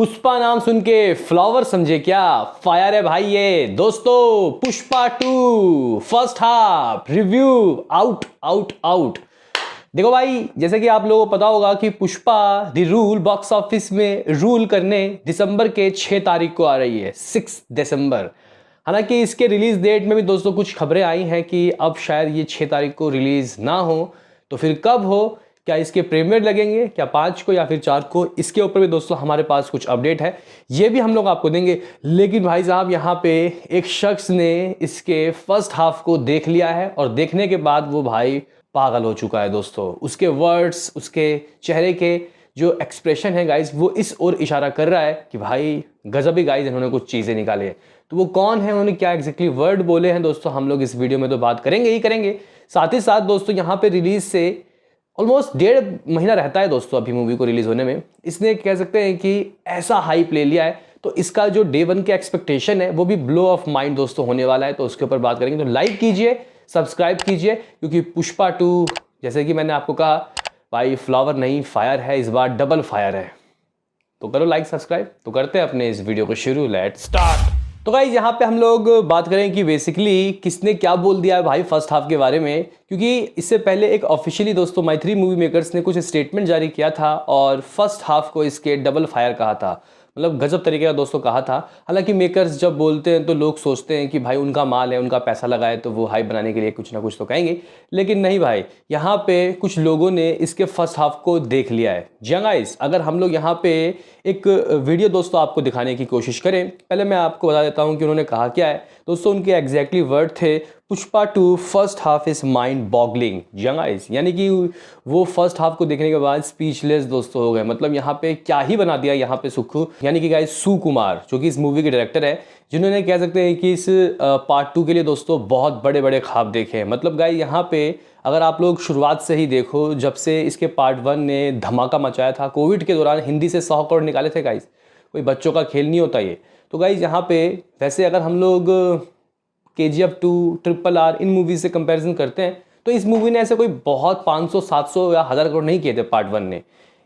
पुष्पा नाम सुन के फ्लावर समझे क्या? फायर है भाई ये दोस्तों। Pushpa 2 first half review out out out. देखो भाई, जैसे कि आप लोगों को पता होगा कि Pushpa the rule box office में रूल करने दिसंबर के 6 तारीख को आ रही है, 6 दिसंबर। हालांकि इसके रिलीज डेट में भी दोस्तों कुछ खबरें आई हैं कि अब शायद ये 6 तारीख को रिलीज ना हो, तो फिर कब हो? क्या इसके प्रीमियर लगेंगे, क्या 5 को या फिर 4 को? इसके ऊपर भी दोस्तों हमारे पास कुछ अपडेट है, ये भी हम लोग आपको देंगे। लेकिन भाई साहब, यहाँ पे एक शख्स ने इसके फर्स्ट हाफ को देख लिया है और देखने के बाद वो भाई पागल हो चुका है दोस्तों। उसके वर्ड्स, उसके चेहरे के जो एक्सप्रेशन है गाइज, वो इस ओर इशारा कर रहा है कि भाई गजब ही गाइज इन्होंने कुछ चीज़ें निकाली है। तो वो कौन है, उन्होंने क्या एग्जैक्टली वर्ड बोले हैं दोस्तों, हम लोग इस वीडियो में तो बात करेंगे ही करेंगे। साथ ही साथ दोस्तों, यहाँ पे रिलीज से ऑलमोस्ट 1.5 महीना रहता है दोस्तों अभी मूवी को रिलीज होने में। इसने कह सकते हैं कि ऐसा हाइप ले लिया है, तो इसका जो डे 1 के एक्सपेक्टेशन है वो भी ब्लो ऑफ माइंड दोस्तों होने वाला है। तो उसके ऊपर बात करेंगे, तो लाइक कीजिए, सब्सक्राइब कीजिए, क्योंकि पुष्पा 2 जैसे कि मैंने आपको कहा भाई फ्लावर नहीं फायर है, इस बार डबल फायर है। तो करो लाइक सब्सक्राइब। तो करते हैं अपने इस वीडियो को शुरू, लेट्स स्टार्ट। तो गाइस, यहाँ पे हम लोग बात करें कि बेसिकली किसने क्या बोल दिया है भाई फर्स्ट हाफ के बारे में, क्योंकि इससे पहले एक ऑफिशियली दोस्तों माई3 मूवी मेकर्स ने कुछ स्टेटमेंट जारी किया था और फर्स्ट हाफ को इसके डबल फायर कहा था। मतलब गजब तरीके का दोस्तों कहा था। हालांकि मेकर्स जब बोलते हैं तो लोग सोचते हैं कि भाई उनका माल है, उनका पैसा लगाए, तो वो हाइप बनाने के लिए कुछ ना कुछ तो कहेंगे। लेकिन नहीं भाई, यहाँ पे कुछ लोगों ने इसके फर्स्ट हाफ को देख लिया है। जी गाइस, अगर हम लोग यहाँ पे एक वीडियो दोस्तों आपको दिखाने की कोशिश करें, पहले मैं आपको बता देता हूँ कि उन्होंने कहा क्या है दोस्तों। उनके एग्जैक्टली वर्ड थे, Pushpa 2 first half is mind boggling. जी गाइस, यानी कि वो फर्स्ट हाफ को देखने के बाद स्पीचलेस दोस्तों हो गए। मतलब यहाँ पे क्या ही बना दिया यहाँ पे सुखू, यानी कि गाइस सुकुमार, जो कि इस मूवी के डायरेक्टर है, जिन्होंने कह सकते हैं कि इस पार्ट 2 के लिए दोस्तों बहुत बड़े बड़े ख्वाब देखे हैं। मतलब गाइस, यहाँ पे अगर आप लोग शुरुआत से ही देखो, जब से इसके पार्ट 1 ने धमाका मचाया था, कोविड के दौरान हिंदी से 100 करोड़ निकाले थे गाइस, कोई बच्चों का खेल नहीं होता ये। तो गाइस, यहाँ पे वैसे अगर हम लोग KGF 2, RRR इन मूवी से कंपैरिजन करते हैं, तो इस मूवी ने ऐसे कोई बहुत 500, 700 या 1000 करोड़ नहीं किए थे पार्ट 1 ने।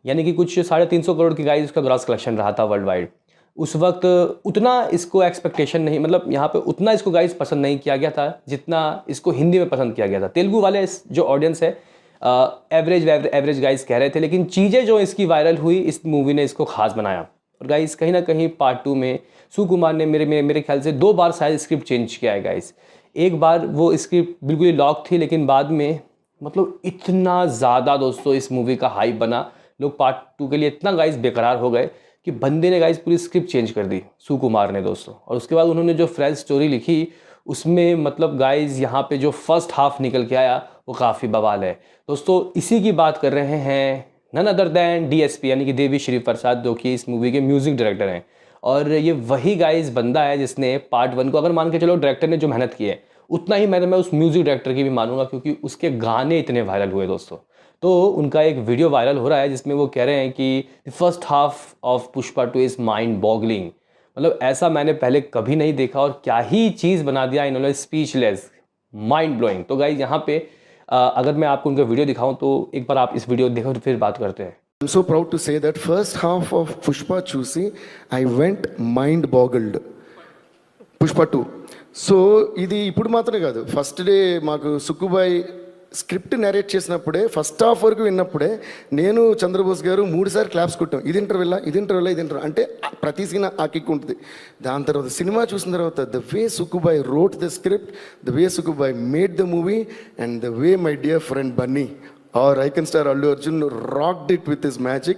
यानी कि कुछ 350 करोड़ की गाइस उसका ग्रॉस कलेक्शन रहा था वर्ल्ड वाइड। उस वक्त उतना इसको एक्सपेक्टेशन नहीं, मतलब यहाँ पे उतना इसको गाइस पसंद नहीं किया गया था जितना इसको हिंदी में पसंद किया गया था। तेलुगु वाले जो ऑडियंस है एवरेज गाइस कह रहे थे, लेकिन चीज़ें जो इसकी वायरल हुई, इस मूवी ने इसको खास बनाया। और गाइस, कहीं ना कहीं पार्ट 2 में सुकुमार ने मेरे ख्याल से 2 बार शायद स्क्रिप्ट चेंज किया है गाइस। एक बार वो स्क्रिप्ट बिल्कुल ही लॉक थी, लेकिन बाद में मतलब इतना ज़्यादा दोस्तों इस मूवी का हाइप बना, लोग पार्ट 2 के लिए इतना गाइस बेकरार हो गए कि बंदे ने गाइस पूरी स्क्रिप्ट चेंज कर दी सुकुमार ने दोस्तों। और उसके बाद उन्होंने जो फ्रेश स्टोरी लिखी, उसमें मतलब गाइस यहाँ पे जो फर्स्ट हाफ निकल के आया वो काफ़ी बवाल है दोस्तों। इसी की बात कर रहे हैं नन अदर दैन DSP, यानी कि देवी श्री प्रसाद, जो कि इस मूवी के म्यूजिक डायरेक्टर हैं। और ये वही गाइस बंदा है जिसने पार्ट 1 को, अगर मान के चलो डायरेक्टर ने जो मेहनत की है, उतना ही मैं उस म्यूजिक डायरेक्टर की भी मानूंगा, क्योंकि उसके गाने इतने वायरल हुए दोस्तों। तो उनका एक वीडियो वायरल हो रहा है जिसमें वो कह रहे हैं कि the first half of Pushpa 2 is mind boggling. मतलब ऐसा मैंने पहले कभी नहीं देखा, और क्या ही चीज़ बना दिया इन्होंने, स्पीचलेस, माइंड ब्लोइंग। तो गाइस, यहाँ पे अगर मैं आपको उनका वीडियो दिखाऊं तो एक बार आप इस वीडियो देखो, फिर बात करते हैं। I'm so proud to say that first half of Pushpa చూసి I went mind boggled. Pushpa 2. So ఇది ఇప్పుడు మాత్రమే కాదు, ఫస్ట్ డే మాకు సుక్కుబాయ్ స్క్రిప్ట్ నరేట్ చేసినప్పుడే, ఫస్ట్ హాఫ్ వరకు విన్నప్పుడే నేను చంద్రబోస్ గారు 3 సార్లు క్లాప్స్ కొట్టాం. ఇది ఇంటర్వెల్లా, ఇది ఇంటర్వెల్లా, ఇది ఇంటర్వెల్ అంటే ప్రతి సీన్ ఆ కిక్ ఉంటుంది. దాని తర్వాత సినిమా చూసిన తర్వాత the way Sukkubhai wrote the script, the way Sukkubhai made the movie, and the way my dear friend Bunny or icon star Allu Arjun rocked it with his magic,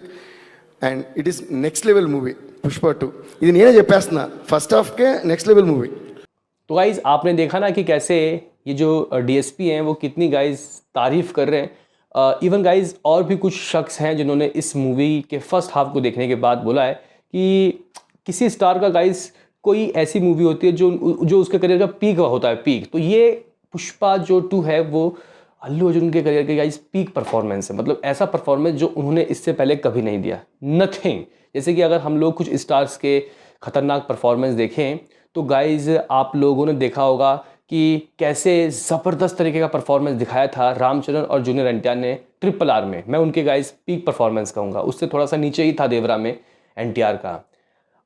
and it is next level movie Pushpa 2. ఇది నేనే చెప్పేస్తున్నా, first half के next level movie. तो guys, आपने देखा ना कि कैसे ये जो DSP हैं वो कितनी गाइज तारीफ कर रहे हैं। इवन गाइज और भी कुछ शख्स हैं जिन्होंने इस मूवी के फर्स्ट हाफ को देखने के बाद बोला है कि किसी स्टार का गाइज कोई ऐसी मूवी होती है जो उसके करियर का पीक होता है, पीक। तो ये पुष्पा जो 2 है वो अल्लू अर्जुन के करियर के गाइस पीक परफॉर्मेंस है। मतलब ऐसा परफॉर्मेंस जो उन्होंने इससे पहले कभी नहीं दिया, नथिंग। जैसे कि अगर हम लोग कुछ स्टार्स के खतरनाक परफॉर्मेंस देखें, तो गाइस आप लोगों ने देखा होगा कि कैसे ज़बरदस्त तरीके का परफॉर्मेंस दिखाया था रामचरण और जूनियर NTR ने RRR में। मैं उनके गाइस पीक परफॉर्मेंस कहूँगा, उससे थोड़ा सा नीचे ही था देवरा में NTR का।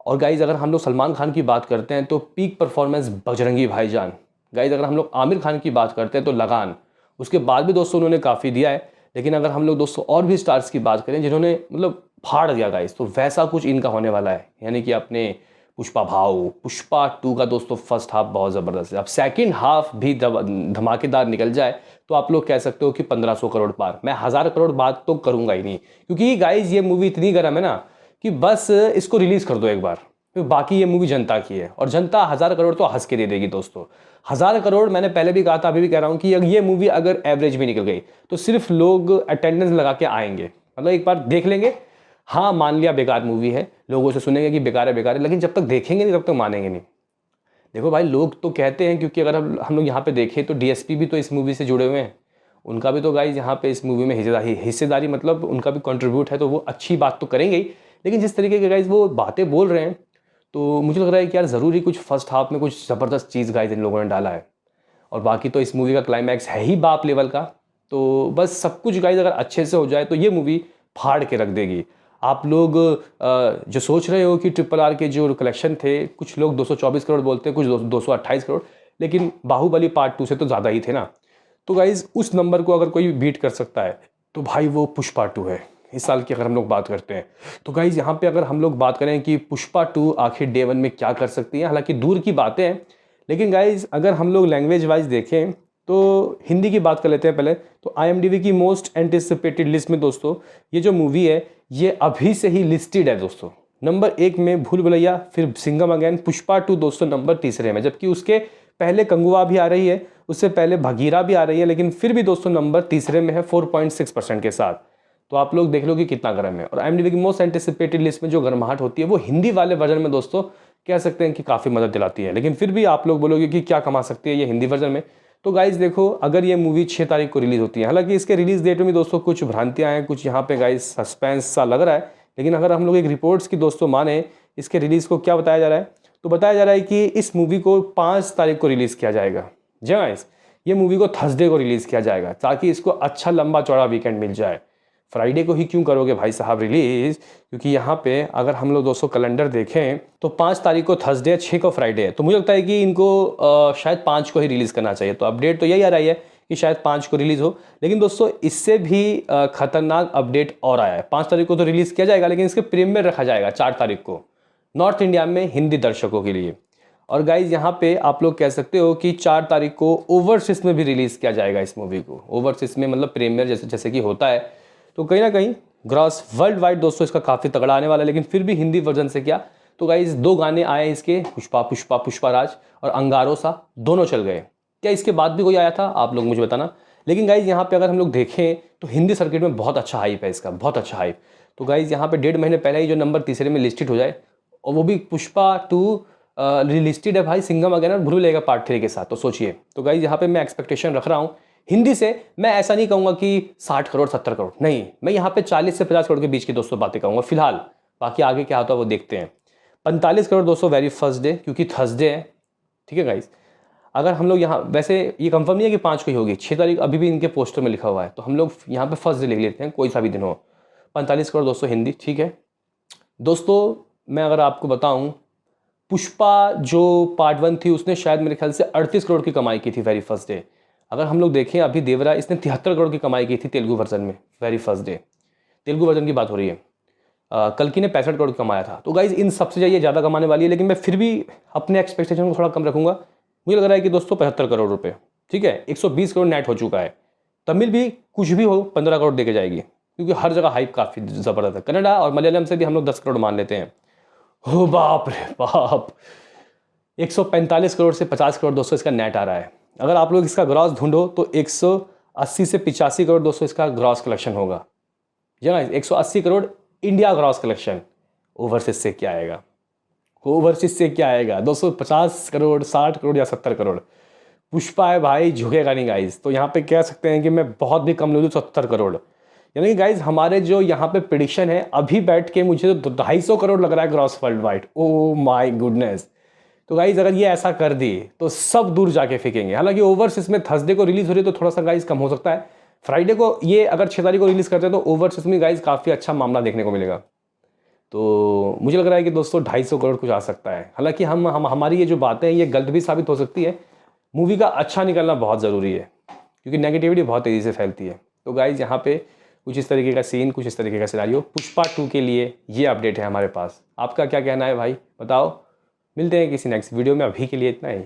और गाइज अगर हम लोग सलमान खान की बात करते हैं तो पीक परफॉर्मेंस बजरंगी भाईजान। गाइज अगर हम लोग आमिर खान की बात करते हैं तो लगान। उसके बाद भी दोस्तों उन्होंने काफ़ी दिया है, लेकिन अगर हम लोग दोस्तों और भी स्टार्स की बात करें जिन्होंने मतलब फाड़ दिया गाइज, तो वैसा कुछ इनका होने वाला है। यानी कि अपने पुष्पा भाव, पुष्पा 2 का दोस्तों फर्स्ट हाफ बहुत ज़बरदस्त है। अब सेकंड हाफ भी धमाकेदार निकल जाए तो आप लोग कह सकते हो कि 1500 करोड़ पार। मैं 1000 करोड़ बात तो करूंगा ही नहीं, क्योंकि गाइज ये मूवी इतनी गर्म है ना कि बस इसको रिलीज़ कर दो एक बार, फिर बाकी ये मूवी जनता की है और जनता 1000 करोड़ तो हंस के दे देगी दोस्तों। 1000 करोड़ मैंने पहले भी कहा था, अभी भी कह रहा हूँ कि ये मूवी अगर एवरेज भी निकल गई तो सिर्फ लोग अटेंडेंस लगा के आएंगे, मतलब एक बार देख लेंगे। हाँ मान लिया बेकार मूवी है, लोगों से सुनेंगे कि बेकार है, लेकिन जब तक देखेंगे नहीं तब तक मानेंगे नहीं। देखो भाई लोग तो कहते हैं, क्योंकि अगर हम लोग यहाँ पे देखें तो डीएसपी भी तो इस मूवी से जुड़े हुए हैं, उनका भी तो गाइज यहाँ पे इस मूवी में हिस्सेदारी मतलब उनका भी कंट्रीब्यूट है, तो वो अच्छी बात तो करेंगे ही। लेकिन जिस तरीके के गाइज वो बातें बोल रहे हैं तो मुझे लग रहा है कि यार ज़रूरी कुछ फर्स्ट हाफ में कुछ ज़बरदस्त चीज़ गाइज इन लोगों ने डाला है। और बाकी तो इस मूवी का क्लाइमैक्स है ही बाप लेवल का, तो बस सब कुछ गाइज अगर अच्छे से हो जाए तो ये मूवी फाड़ के रख देगी। आप लोग जो सोच रहे हो कि RRR के जो कलेक्शन थे, कुछ लोग 224 करोड़ बोलते हैं, कुछ 228 करोड़, लेकिन बाहुबली पार्ट 2 से तो ज़्यादा ही थे ना। तो गाइज उस नंबर को अगर कोई बीट कर सकता है तो भाई वो पुष्पा 2 है इस साल की। अगर हम लोग बात करते हैं तो गाइज यहाँ पे अगर हम लोग बात करें कि पुष्पा 2 आखिर डे 1 में क्या कर सकती है, हालांकि दूर की बातें हैं, लेकिन गाइज अगर हम लोग लैंग्वेज वाइज देखें तो हिंदी की बात कर लेते हैं पहले। तो IMDb की मोस्ट एंटिसिपेटेड लिस्ट में दोस्तों ये जो मूवी है ये अभी से ही लिस्टेड है दोस्तों। नंबर 1 में भूल भुलैया, फिर सिंघम अगेन, पुष्पा 2 दोस्तों नंबर 3 में, जबकि उसके पहले कंगुआ भी आ रही है, उससे पहले भगीरा भी आ रही है, लेकिन फिर भी दोस्तों नंबर 3 में है 4.6% के साथ। तो आप लोग देख लो कि कितना गर्म है। और IMDb की मोस्ट एंटिसिपेटेड लिस्ट में जो गर्माहट होती है वो हिंदी वाले वर्जन में दोस्तों कह सकते हैं कि काफ़ी मदद दिलाती है। लेकिन फिर भी आप लोग बोलोगे कि क्या कमा सकती है ये हिंदी वर्जन में, तो गाइज देखो अगर ये मूवी 6 तारीख को रिलीज़ होती है, हालांकि इसके रिलीज़ डेट में दोस्तों कुछ भ्रांतियां हैं, कुछ यहाँ पे गाइज सस्पेंस सा लग रहा है, लेकिन अगर हम लोग एक रिपोर्ट्स की दोस्तों माने इसके रिलीज़ को क्या बताया जा रहा है, तो बताया जा रहा है कि इस मूवी को 5 तारीख को रिलीज़ किया जाएगा। जी गाइज ये मूवी को थर्सडे को रिलीज़ किया जाएगा ताकि इसको अच्छा लंबा चौड़ा वीकेंड मिल जाए। फ्राइडे को ही क्यों करोगे भाई साहब रिलीज़, क्योंकि यहाँ पे अगर हम लोग दोस्तों कैलेंडर देखें तो 5 तारीख को थर्सडे है, 6 को फ्राइडे है, तो मुझे लगता है कि इनको शायद 5 को ही रिलीज़ करना चाहिए। तो अपडेट तो यही आ रही है कि शायद 5 को रिलीज़ हो, लेकिन दोस्तों इससे भी खतरनाक अपडेट और आया है। 5 तारीख को तो रिलीज़ किया जाएगा, लेकिन इसके प्रीमियर रखा जाएगा 4 तारीख को नॉर्थ इंडिया में हिंदी दर्शकों के लिए। और गाइज यहाँ पे आप लोग कह सकते हो कि 4 तारीख को ओवरसीज में भी रिलीज़ किया जाएगा इस मूवी को। ओवरसीज में मतलब प्रीमियर जैसे कि होता है, तो कहीं ना कहीं ग्रॉस वर्ल्ड वाइड दोस्तों इसका काफ़ी तगड़ा आने वाला है। लेकिन फिर भी हिंदी वर्जन से क्या, तो गाइज 2 गाने आए इसके, पुष्पा राज और अंगारो सा, दोनों चल गए। क्या इसके बाद भी कोई आया था, आप लोग मुझे बताना। लेकिन गाइज यहाँ पे अगर हम लोग देखें तो हिंदी सर्किट में बहुत अच्छा हाइप है इसका, बहुत अच्छा हाइप। तो गाइज यहाँ पे 1.5 महीने पहले ही जो नंबर 3 में लिस्टेड हो जाए, और वो भी पुष्पा 2 लिस्टेड है भाई सिंघम अगेन और भूल भुलैया पार्ट 3 के साथ, तो सोचिए। तो गाइज यहाँ पे मैं एक्सपेक्टेशन रख रहा हूँ हिंदी से। मैं ऐसा नहीं कहूँगा कि 60 करोड़ 70 करोड़, नहीं, मैं यहाँ पे 40 से 50 करोड़ के बीच की दोस्तों बातें कहूँगा फिलहाल। बाकी आगे क्या होता है वो देखते हैं। 45 करोड़ दोस्तों वेरी फर्स्ट डे, क्योंकि थर्सडे है, ठीक है गाइस। अगर हम लोग यहाँ, वैसे ये कंफर्म नहीं है कि 5 को ही होगी, 6 तारीख अभी भी इनके पोस्टर में लिखा हुआ है, तो हम लोग यहाँ पे फर्स्ट डे लिख लेते हैं, कोई सा भी दिन हो। 45 करोड़ दोस्तों हिंदी, ठीक है दोस्तों। मैं अगर आपको बताऊँ, पुष्पा जो पार्ट 1 थी उसने शायद मेरे ख्याल से 38 करोड़ की कमाई की थी वेरी फर्स्ट डे। अगर हम लोग देखें अभी देवरा, इसने 73 करोड़ की कमाई की थी तेलुगु वर्जन में very first day, Telugu version की बात हो रही है। कल्कि ने 65 करोड़ कमाया था। तो गाइज इन सबसे ये ज़्यादा कमाने वाली है, लेकिन मैं फिर भी अपने एक्सपेक्टेशन को थोड़ा कम रखूंगा। मुझे लग रहा है कि दोस्तों 75 करोड़ रुपये, ठीक है, 120 करोड़ नेट हो चुका है। तमिल भी कुछ भी हो 15 करोड़ दे के जाएगी, क्योंकि हर जगह हाइप काफ़ी ज़बरदस्त है। कन्नड़ा और मलयालम से भी हम लोग 10 करोड़ मान लेते हैं। हो बाप रे बाप, 145 करोड़ से 50 करोड़ दोस्तों इसका नेट आ रहा है। अगर आप लोग इसका ग्रॉस ढूंढो तो 180 से 85 करोड़ दोस्तों इसका ग्रॉस कलेक्शन होगा। जी ना, 180 crore India gross collection. Overseas से क्या आएगा, ओवरसीज से क्या आएगा दोस्तों, 50 करोड़ 60 करोड़ या 70 करोड़। पुष्पा है भाई, झुकेगा नहीं गाइज। तो यहाँ पे कह सकते हैं कि मैं बहुत भी कम ले लूँ 70 करोड़। यानी कि गाइज हमारे जो यहाँ पे प्रेडिक्शन है अभी बैठ के मुझे तो 250 करोड़ लग रहा है gross worldwide. Oh my goodness. तो गाइज अगर ये ऐसा कर दी तो सब दूर जाके फेंकेंगे। हालांकि ओवरसीज में थर्सडे को रिलीज हो रही है तो थोड़ा सा गाइज कम हो सकता है। फ्राइडे को ये अगर 6 तारीख को रिलीज करते हैं तो ओवरसीज में गाइज काफ़ी अच्छा मामला देखने को मिलेगा। तो मुझे लग रहा है कि दोस्तों 250 करोड़ कुछ आ सकता है। हालांकि हम हमारी ये जो बातें हैं ये गलत भी साबित हो सकती है। मूवी का अच्छा निकलना बहुत ज़रूरी है क्योंकि नेगेटिविटी बहुत तेज़ी से फैलती है। तो गाइज यहाँ पे कुछ इस तरीके का सीन, कुछ इस तरीके का सिनारियो पुष्पा 2 के लिए ये अपडेट है हमारे पास। आपका क्या कहना है भाई, बताओ। मिलते हैं किसी नेक्स्ट वीडियो में, अभी के लिए इतना ही।